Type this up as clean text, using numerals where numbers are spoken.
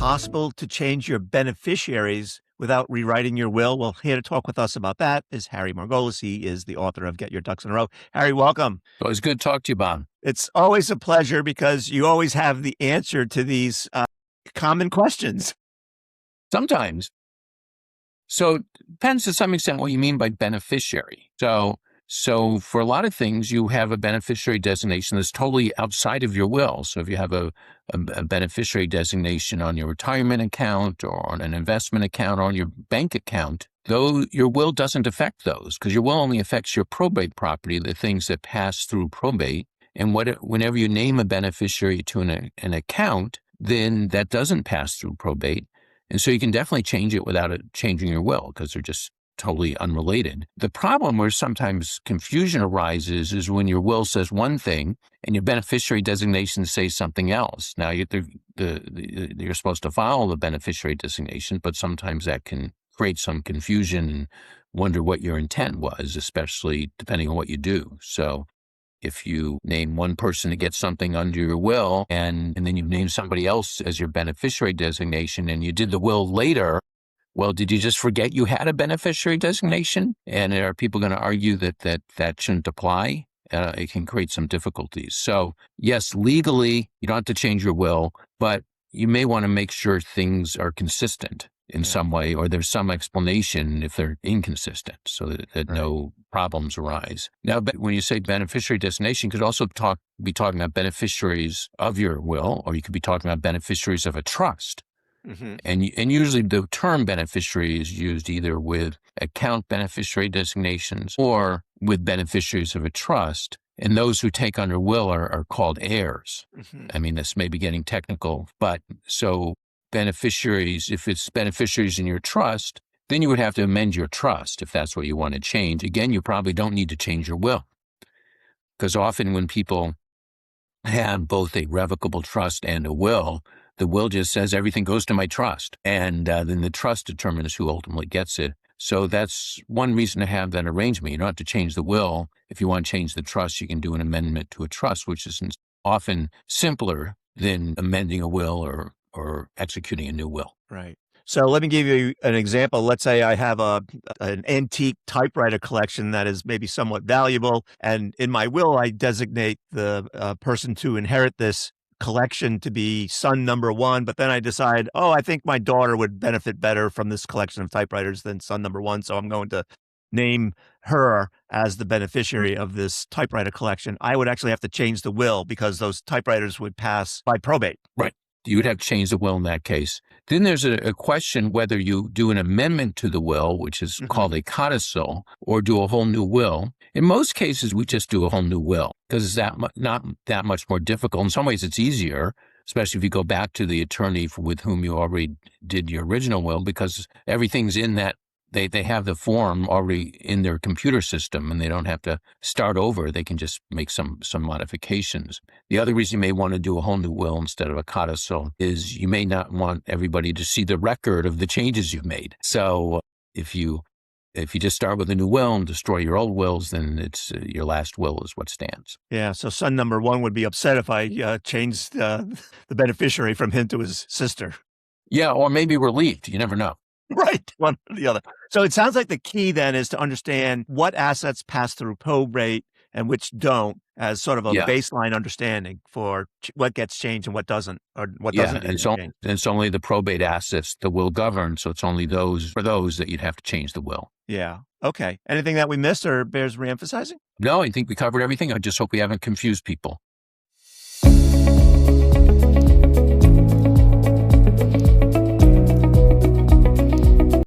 possible to change your beneficiaries without rewriting your will? Well, here to talk with us about that is Harry Margolis. He is the author of Get Your Ducks in a Row. Harry, welcome. Well, it's good to talk to you, Bob. It's always a pleasure because you always have the answer to these common questions. Sometimes. So it depends to some extent what you mean by beneficiary. So for a lot of things, you have a beneficiary designation that's totally outside of your will. So if you have a beneficiary designation on your retirement account or on an investment account or on your bank account, though your will doesn't affect those because your will only affects your probate property, the things that pass through probate. And whenever you name a beneficiary to an account, then that doesn't pass through probate. And so you can definitely change it without it changing your will because they're just totally unrelated. The problem where sometimes confusion arises is when your will says one thing and your beneficiary designation says something else. Now, you're supposed to follow the beneficiary designation, but sometimes that can create some confusion and wonder what your intent was, especially depending on what you do. So if you name one person to get something under your will and then you name somebody else as your beneficiary designation and you did the will later, well, did you just forget you had a beneficiary designation? And are people going to argue that shouldn't apply? It can create some difficulties. So yes, legally, you don't have to change your will, but you may want to make sure things are consistent in some way, or there's some explanation if they're inconsistent so that no problems arise. Now, but when you say beneficiary designation, you could also be talking about beneficiaries of your will, or you could be talking about beneficiaries of a trust. Mm-hmm. And usually the term beneficiary is used either with account beneficiary designations or with beneficiaries of a trust. And those who take under will are called heirs. Mm-hmm. I mean, this may be getting technical, but so beneficiaries, if it's beneficiaries in your trust, then you would have to amend your trust if that's what you want to change. Again, you probably don't need to change your will because often when people have both a revocable trust and a will, the will just says everything goes to my trust, and then the trust determines who ultimately gets it. So that's one reason to have that arrangement. You don't have to change the will. If you want to change the trust, you can do an amendment to a trust, which is often simpler than amending a will or executing a new will. Right. So let me give you an example. Let's say I have an antique typewriter collection that is maybe somewhat valuable, and in my will, I designate the person to inherit this collection to be son number one, but then I decide, I think my daughter would benefit better from this collection of typewriters than son number one, so I'm going to name her as the beneficiary of this typewriter collection. I would actually have to change the will because those typewriters would pass by probate. Right. You would have to change the will in that case. Then there's a question whether you do an amendment to the will, which is called a codicil, or do a whole new will. In most cases, we just do a whole new will because it's not that much more difficult. In some ways, it's easier, especially if you go back to the attorney with whom you already did your original will, because everything's in that. They have the form already in their computer system and they don't have to start over. They can just make some modifications. The other reason you may want to do a whole new will instead of a codicil is you may not want everybody to see the record of the changes you've made. So if you just start with a new will and destroy your old wills, then it's your last will is what stands. Yeah. So son number one would be upset if I changed the beneficiary from him to his sister. Yeah. Or maybe relieved. You never know. Right, one or the other. So it sounds like the key then is to understand what assets pass through probate and which don't, as sort of a baseline understanding for what gets changed and what doesn't, or what doesn't get changed. And it's only the probate assets the will governs, so it's only for those that you'd have to change the will. Yeah. Okay. Anything that we missed or bears reemphasizing? No, I think we covered everything. I just hope we haven't confused people.